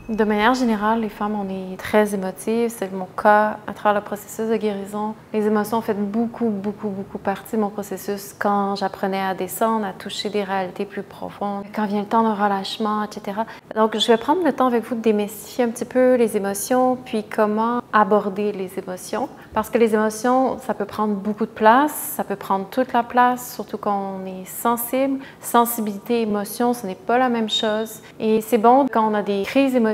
De manière générale, les femmes, on est très émotives. C'est mon cas à travers le processus de guérison. Les émotions ont fait beaucoup partie de mon processus quand j'apprenais à descendre, à toucher des réalités plus profondes, quand vient le temps de relâchement, etc. Donc, je vais prendre le temps avec vous de démystifier un petit peu les émotions, puis comment aborder les émotions. Parce que les émotions, ça peut prendre beaucoup de place, ça peut prendre toute la place, surtout quand on est sensible. Sensibilité, émotion, ce n'est pas la même chose. Et c'est bon quand on a des crises émotives,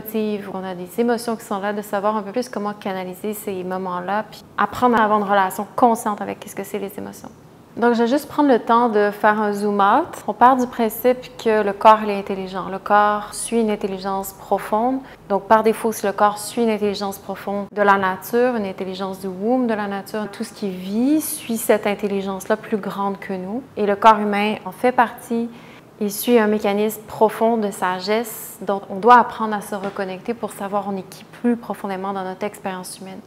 on a des émotions qui sont là, de savoir un peu plus comment canaliser ces moments-là, puis apprendre à avoir une relation consciente avec ce que c'est les émotions. Donc, je vais juste prendre le temps de faire un zoom out. On part du principe que le corps il est intelligent. Le corps suit une intelligence profonde. Donc, par défaut, si le corps suit une intelligence profonde de la nature, une intelligence du womb de la nature, tout ce qui vit suit cette intelligence-là plus grande que nous. Et le corps humain en fait partie. Il suit un mécanisme profond de sagesse dont on doit apprendre à se reconnecter pour savoir on est qui plus profondément dans notre expérience humaine.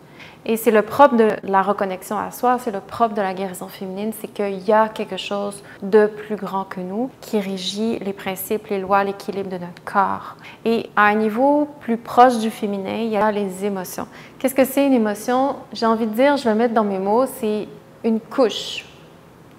Et c'est le propre de la reconnexion à soi, c'est le propre de la guérison féminine, c'est qu'il y a quelque chose de plus grand que nous qui régit les principes, les lois, l'équilibre de notre corps. Et à un niveau plus proche du féminin, il y a les émotions. Qu'est-ce que c'est une émotion? J'ai envie de dire, je vais le mettre dans mes mots, c'est une couche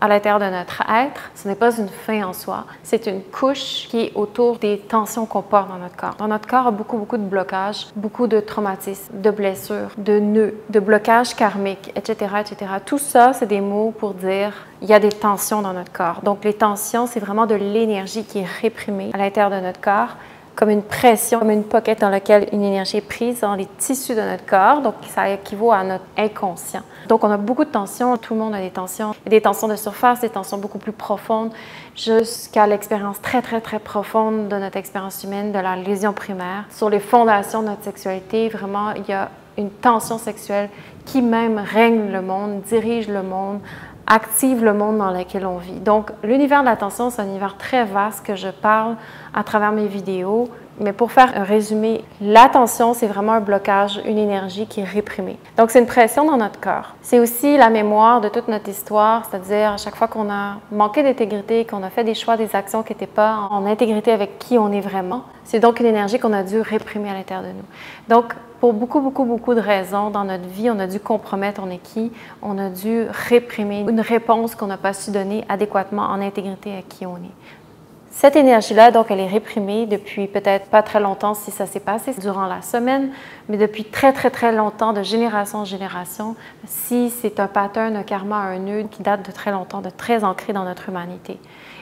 à l'intérieur de notre être. Ce n'est pas une fin en soi, c'est une couche qui est autour des tensions qu'on porte dans notre corps. Dans notre corps, il y a beaucoup de blocages, beaucoup de traumatismes, de blessures, de nœuds, de blocages karmiques, etc., etc. Tout ça, c'est des mots pour dire il y a des tensions dans notre corps. Donc, les tensions, c'est vraiment de l'énergie qui est réprimée à l'intérieur de notre corps, comme une pression, comme une pocket dans laquelle une énergie est prise dans les tissus de notre corps. Donc, ça équivaut à notre inconscient. Donc, on a beaucoup de tensions. Tout le monde a des tensions. Il y a des tensions de surface, des tensions beaucoup plus profondes, jusqu'à l'expérience très profonde de notre expérience humaine, de la lésion primaire. Sur les fondations de notre sexualité, vraiment, il y a une tension sexuelle qui même règne le monde, dirige le monde, active le monde dans lequel on vit. Donc, l'univers de l'attention, c'est un univers très vaste que je parle à travers mes vidéos. Mais pour faire un résumé, l'attention, c'est vraiment un blocage, une énergie qui est réprimée. Donc, c'est une pression dans notre corps. C'est aussi la mémoire de toute notre histoire, c'est-à-dire à chaque fois qu'on a manqué d'intégrité, qu'on a fait des choix, des actions qui n'étaient pas en intégrité avec qui on est vraiment. C'est donc une énergie qu'on a dû réprimer à l'intérieur de nous. Donc, pour beaucoup de raisons dans notre vie, on a dû compromettre on est qui, on a dû réprimer une réponse qu'on n'a pas su donner adéquatement en intégrité à qui on est. Cette énergie-là, donc, elle est réprimée depuis peut-être pas très longtemps si ça s'est passé durant la semaine, mais depuis très longtemps, de génération en génération, si c'est un pattern, un karma, un nœud qui date de très longtemps, de très ancré dans notre humanité.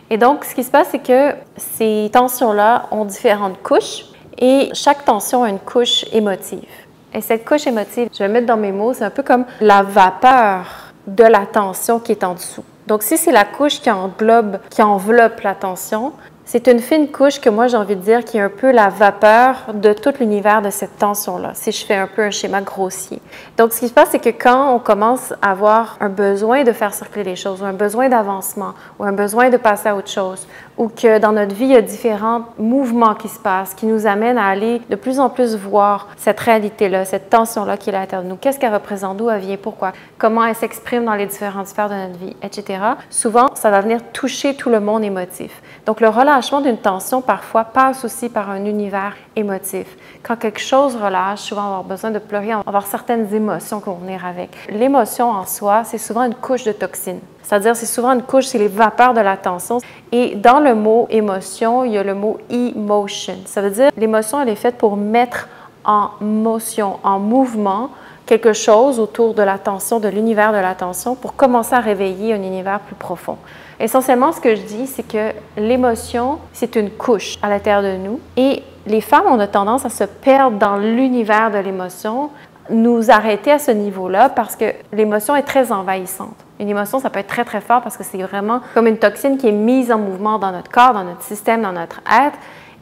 Et donc, ce qui se passe, c'est que ces tensions-là ont différentes couches et chaque tension a une couche émotive. Et cette couche émotive, je vais le mettre dans mes mots, c'est un peu comme la vapeur de la tension qui est en dessous. Donc, si c'est la couche qui enveloppe la tension, c'est une fine couche que moi, j'ai envie de dire qui est un peu la vapeur de tout l'univers de cette tension-là, si je fais un peu un schéma grossier. Donc, ce qui se passe, c'est que quand on commence à avoir un besoin de faire circuler les choses, ou un besoin d'avancement, ou un besoin de passer à autre chose, ou que dans notre vie, il y a différents mouvements qui se passent, qui nous amènent à aller de plus en plus voir cette réalité-là, cette tension-là qui est à l'intérieur de nous. Qu'est-ce qu'elle représente, d'où elle vient, pourquoi, comment elle s'exprime dans les différentes sphères de notre vie, etc. Souvent, ça va venir toucher tout le monde émotif. Donc, le relâchement d'une tension, parfois, passe aussi par un univers émotif. Quand quelque chose relâche, souvent, on va avoir besoin de pleurer, on va avoir certaines émotions qui vont venir avec. L'émotion en soi, c'est souvent une couche de toxines. C'est-à-dire, c'est souvent une couche, c'est les vapeurs de la tension. Et dans le mot émotion, il y a le mot emotion. Ça veut dire, l'émotion, elle est faite pour mettre en motion, en mouvement, quelque chose autour de l'attention, de l'univers de l'attention, pour commencer à réveiller un univers plus profond. Essentiellement, ce que je dis, c'est que l'émotion, c'est une couche à l'intérieur de nous. Et les femmes, on a tendance à se perdre dans l'univers de l'émotion, nous arrêter à ce niveau-là parce que l'émotion est très envahissante. Une émotion, ça peut être très fort parce que c'est vraiment comme une toxine qui est mise en mouvement dans notre corps, dans notre système, dans notre être.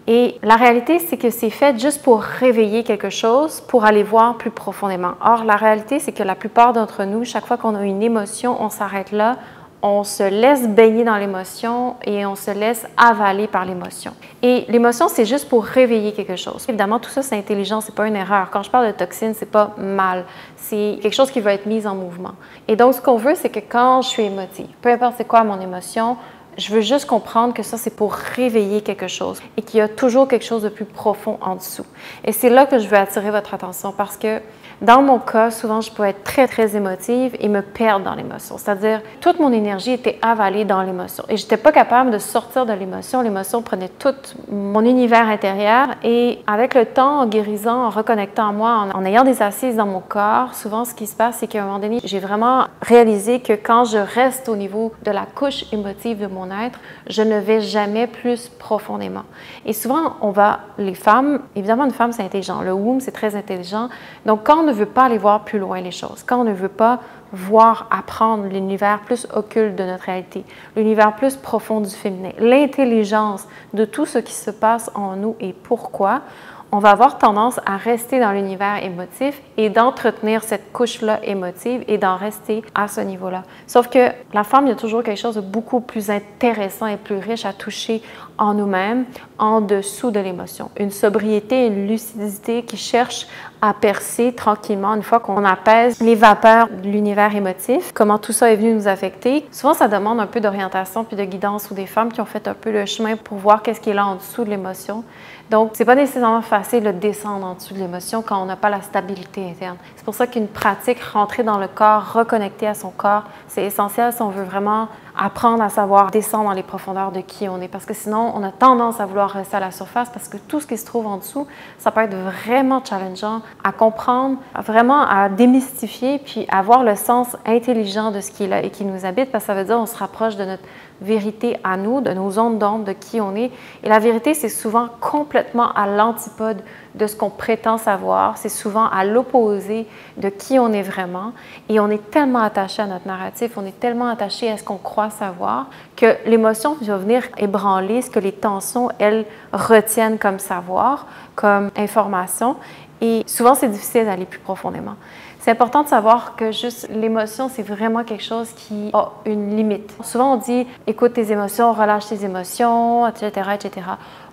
Et la réalité, c'est que c'est fait juste pour réveiller quelque chose, pour aller voir plus profondément. Or, la réalité, c'est que la plupart d'entre nous, chaque fois qu'on a une émotion, on s'arrête là, on se laisse baigner dans l'émotion et on se laisse avaler par l'émotion. Et l'émotion, c'est juste pour réveiller quelque chose. Évidemment, tout ça, c'est intelligent, c'est pas une erreur. Quand je parle de toxine, c'est pas mal. C'est quelque chose qui va être mis en mouvement. Et donc, ce qu'on veut, c'est que quand je suis émotive, peu importe c'est quoi mon émotion, Je veux juste comprendre que ça, c'est pour réveiller quelque chose et qu'il y a toujours quelque chose de plus profond en dessous. Et c'est là que je veux attirer votre attention parce que dans mon cas, souvent, je pouvais être très, très émotive et me perdre dans l'émotion. C'est-à-dire, toute mon énergie était avalée dans l'émotion. Et je n'étais pas capable de sortir de l'émotion. L'émotion prenait tout mon univers intérieur. Et avec le temps, en guérissant, en reconnectant à moi, en ayant des assises dans mon corps, souvent, ce qui se passe, c'est qu'à un moment donné, j'ai vraiment réalisé que quand je reste au niveau de la couche émotive de mon être, je ne vais jamais plus profondément. Et souvent, les femmes, évidemment, une femme, c'est intelligent. Le womb, c'est très intelligent. Donc, quand on ne veut pas aller voir plus loin les choses, quand on ne veut pas voir, apprendre l'univers plus occulte de notre réalité, l'univers plus profond du féminin, l'intelligence de tout ce qui se passe en nous et pourquoi, on va avoir tendance à rester dans l'univers émotif et d'entretenir cette couche-là émotive et d'en rester à ce niveau-là. Sauf que la femme, il y a toujours quelque chose de beaucoup plus intéressant et plus riche à toucher en nous-mêmes, en dessous de l'émotion. Une sobriété, une lucidité qui cherche à percer tranquillement une fois qu'on apaise les vapeurs de l'univers émotif. Comment tout ça est venu nous affecter. Souvent, ça demande un peu d'orientation puis de guidance ou des femmes qui ont fait un peu le chemin pour voir qu'est-ce qui est là en dessous de l'émotion. Donc, c'est pas nécessairement facile de descendre en dessous de l'émotion quand on n'a pas la stabilité interne. C'est pour ça qu'une pratique, rentrer dans le corps, reconnecter à son corps, c'est essentiel si on veut vraiment apprendre à savoir descendre dans les profondeurs de qui on est. Parce que sinon, on a tendance à vouloir rester à la surface parce que tout ce qui se trouve en dessous, ça peut être vraiment challengeant à comprendre, vraiment à démystifier, puis avoir le sens intelligent de ce qui est là et qui nous habite, parce que ça veut dire qu'on se rapproche de notre vérité à nous, de nos ondes d'ombre, de qui on est. Et la vérité, c'est souvent complètement à l'antipode de ce qu'on prétend savoir. C'est souvent à l'opposé de qui on est vraiment. Et on est tellement attaché à notre narratif, on est tellement attaché à ce qu'on croit savoir, que l'émotion va venir ébranler ce que les tensions, elles, retiennent comme savoir, comme information. Et souvent, c'est difficile d'aller plus profondément. C'est important de savoir que juste l'émotion, c'est vraiment quelque chose qui a une limite. Souvent, on dit « écoute tes émotions, relâche tes émotions, etc., etc. »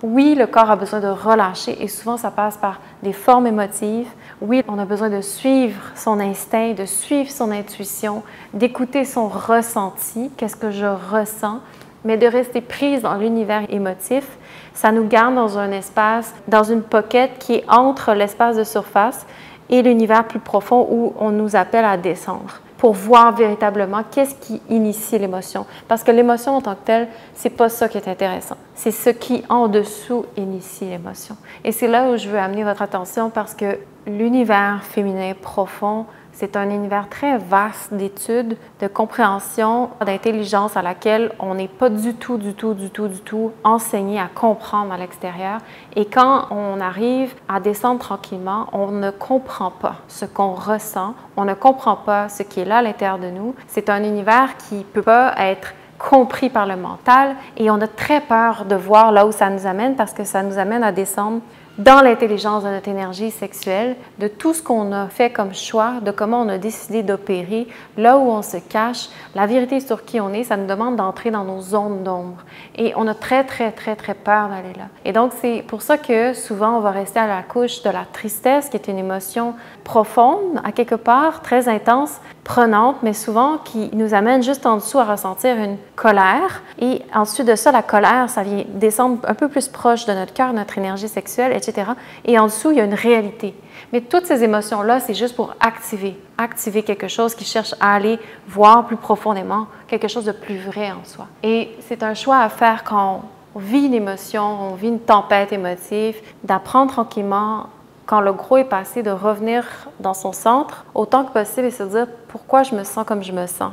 Oui, le corps a besoin de relâcher et souvent, ça passe par des formes émotives. Oui, on a besoin de suivre son instinct, de suivre son intuition, d'écouter son ressenti, qu'est-ce que je ressens, mais de rester prise dans l'univers émotif, ça nous garde dans un espace, dans une pocket qui est entre l'espace de surface et l'univers plus profond où on nous appelle à descendre pour voir véritablement qu'est-ce qui initie l'émotion. Parce que l'émotion en tant que telle, c'est pas ça qui est intéressant. C'est ce qui, en dessous, initie l'émotion. Et c'est là où je veux amener votre attention parce que l'univers féminin profond, c'est un univers très vaste d'études, de compréhension, d'intelligence à laquelle on n'est pas du tout enseigné à comprendre à l'extérieur. Et quand on arrive à descendre tranquillement, on ne comprend pas ce qu'on ressent, on ne comprend pas ce qui est là à l'intérieur de nous. C'est un univers qui ne peut pas être compris par le mental et on a très peur de voir là où ça nous amène parce que ça nous amène à descendre dans l'intelligence de notre énergie sexuelle, de tout ce qu'on a fait comme choix, de comment on a décidé d'opérer, là où on se cache, la vérité sur qui on est, ça nous demande d'entrer dans nos zones d'ombre. Et on a très peur d'aller là. Et donc, c'est pour ça que souvent, on va rester à la couche de la tristesse, qui est une émotion profonde, à quelque part, très intense, prenante, mais souvent qui nous amène juste en dessous à ressentir une colère. Et ensuite de ça, la colère, ça vient descendre un peu plus proche de notre cœur, notre énergie sexuelle, etc. Et en dessous, il y a une réalité. Mais toutes ces émotions-là, c'est juste pour activer quelque chose qui cherche à aller voir plus profondément, quelque chose de plus vrai en soi. Et c'est un choix à faire quand on vit une émotion, on vit une tempête émotive, d'apprendre tranquillement, quand le gros est passé, de revenir dans son centre autant que possible et se dire pourquoi je me sens comme je me sens.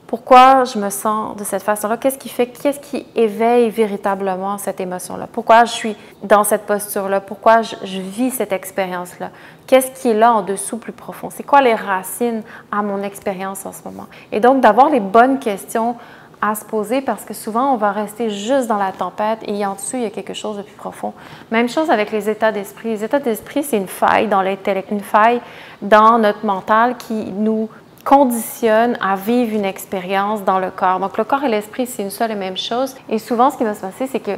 Pourquoi je me sens de cette façon-là? Qu'est-ce qui éveille véritablement cette émotion-là? Pourquoi je suis dans cette posture-là? Pourquoi je vis cette expérience-là? Qu'est-ce qui est là en dessous plus profond? C'est quoi les racines à mon expérience en ce moment? Et donc, d'avoir les bonnes questions à se poser parce que souvent, on va rester juste dans la tempête et en dessous, il y a quelque chose de plus profond. Même chose avec les états d'esprit. Les états d'esprit, c'est une faille dans l'intellect, une faille dans notre mental qui nous conditionne à vivre une expérience dans le corps. Donc, le corps et l'esprit, c'est une seule et même chose. Et souvent, ce qui va se passer, c'est que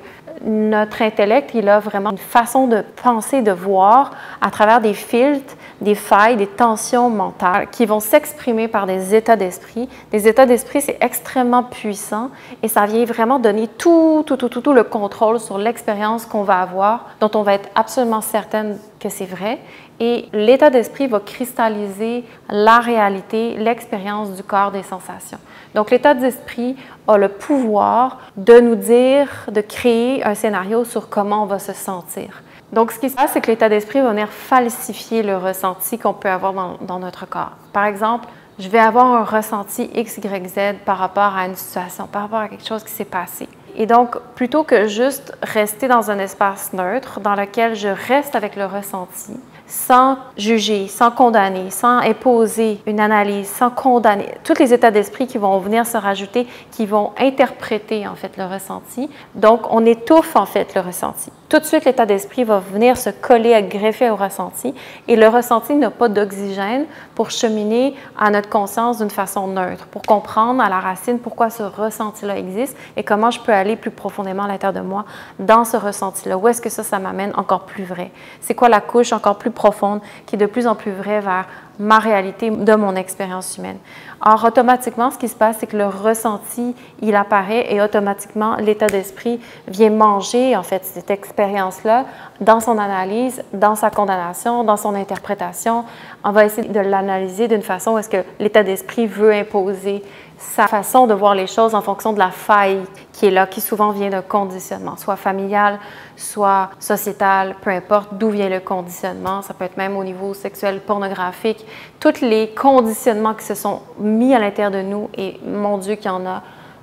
notre intellect, il a vraiment une façon de penser, de voir à travers des filtres, des failles, des tensions mentales qui vont s'exprimer par des états d'esprit. Les états d'esprit, c'est extrêmement puissant et ça vient vraiment donner tout le contrôle sur l'expérience qu'on va avoir, dont on va être absolument certaine que c'est vrai. Et l'état d'esprit va cristalliser la réalité, l'expérience du corps, des sensations. Donc, l'état d'esprit a le pouvoir de nous dire, de créer un scénario sur comment on va se sentir. Donc, ce qui se passe, c'est que l'état d'esprit va venir falsifier le ressenti qu'on peut avoir dans notre corps. Par exemple, je vais avoir un ressenti X, Y, Z par rapport à une situation, par rapport à quelque chose qui s'est passé. Et donc, plutôt que juste rester dans un espace neutre dans lequel je reste avec le ressenti, sans juger, sans condamner, sans imposer une analyse, sans condamner, tous les états d'esprit qui vont venir se rajouter, qui vont interpréter en fait le ressenti. Donc, on étouffe en fait le ressenti. Tout de suite, l'état d'esprit va venir se coller, greffer au ressenti et le ressenti n'a pas d'oxygène pour cheminer à notre conscience d'une façon neutre, pour comprendre à la racine pourquoi ce ressenti-là existe et comment je peux aller plus profondément à l'intérieur de moi dans ce ressenti-là. Où est-ce que ça m'amène encore plus vrai? C'est quoi la couche encore plus profonde qui est de plus en plus vraie vers ma réalité de mon expérience humaine? Or, automatiquement, ce qui se passe, c'est que le ressenti, il apparaît et automatiquement, l'état d'esprit vient manger, en fait, cette expérience-là dans son analyse, dans sa condamnation, dans son interprétation. On va essayer de l'analyser d'une façon où est-ce que l'état d'esprit veut imposer sa façon de voir les choses en fonction de la faille qui est là, qui souvent vient d'un conditionnement, soit familial, soit sociétal, peu importe d'où vient le conditionnement. Ça peut être même au niveau sexuel, pornographique. Tous les conditionnements qui se sont mis à l'intérieur de nous, et mon Dieu qu'il y en a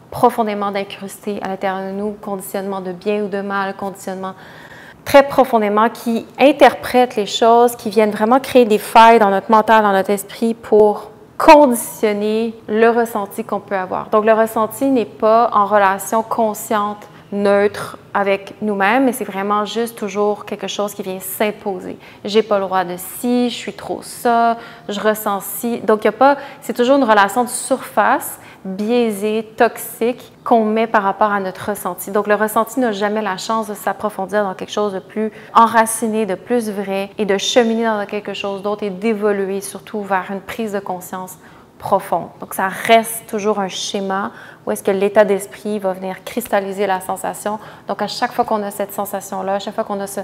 profondément d'incrustés à l'intérieur de nous, conditionnement de bien ou de mal, conditionnement très profondément, qui interprètent les choses, qui viennent vraiment créer des failles dans notre mental, dans notre esprit pour conditionner le ressenti qu'on peut avoir. Donc, le ressenti n'est pas en relation consciente, neutre avec nous-mêmes, mais c'est vraiment juste toujours quelque chose qui vient s'imposer. J'ai pas le droit de ci, je suis trop ça, je ressens ci. Donc, il y a pas, c'est toujours une relation de surface, biaisée, toxique, qu'on met par rapport à notre ressenti. Donc, le ressenti n'a jamais la chance de s'approfondir dans quelque chose de plus enraciné, de plus vrai et de cheminer dans quelque chose d'autre et d'évoluer surtout vers une prise de conscience profonde. Donc, ça reste toujours un schéma où est-ce que l'état d'esprit va venir cristalliser la sensation. Donc, à chaque fois qu'on a cette sensation-là, à chaque fois qu'on a ce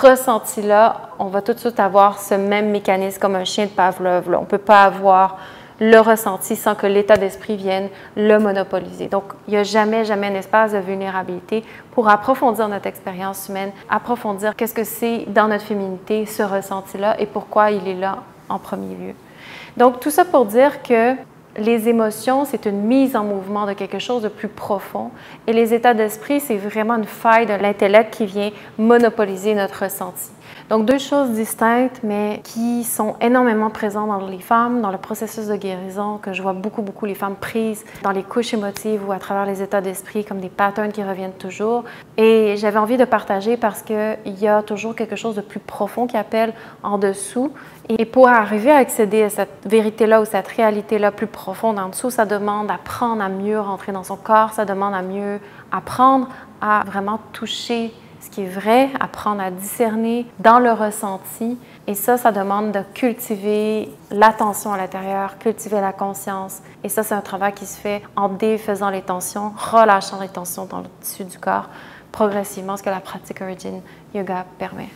ressenti-là, on va tout de suite avoir ce même mécanisme comme un chien de Pavlov. Là. On ne peut pas avoir le ressenti sans que l'état d'esprit vienne le monopoliser. Donc, il n'y a jamais un espace de vulnérabilité pour approfondir notre expérience humaine, approfondir qu'est-ce que c'est dans notre féminité, ce ressenti-là, et pourquoi il est là en premier lieu. Donc, tout ça pour dire que les émotions, c'est une mise en mouvement de quelque chose de plus profond. Et les états d'esprit, c'est vraiment une faille de l'intellect qui vient monopoliser notre ressenti. Donc, deux choses distinctes, mais qui sont énormément présentes dans les femmes, dans le processus de guérison, que je vois beaucoup les femmes prises dans les couches émotives ou à travers les états d'esprit, comme des patterns qui reviennent toujours. Et j'avais envie de partager parce qu'il y a toujours quelque chose de plus profond qui appelle en dessous. Et pour arriver à accéder à cette vérité-là ou cette réalité-là plus profonde en dessous, ça demande d'apprendre à mieux rentrer dans son corps, ça demande à mieux apprendre à vraiment toucher ce qui est vrai, apprendre à discerner dans le ressenti. Et ça demande de cultiver l'attention à l'intérieur, cultiver la conscience. Et ça, c'est un travail qui se fait en défaisant les tensions, relâchant les tensions dans le tissu du corps, progressivement, ce que la pratique Origin Yoga permet.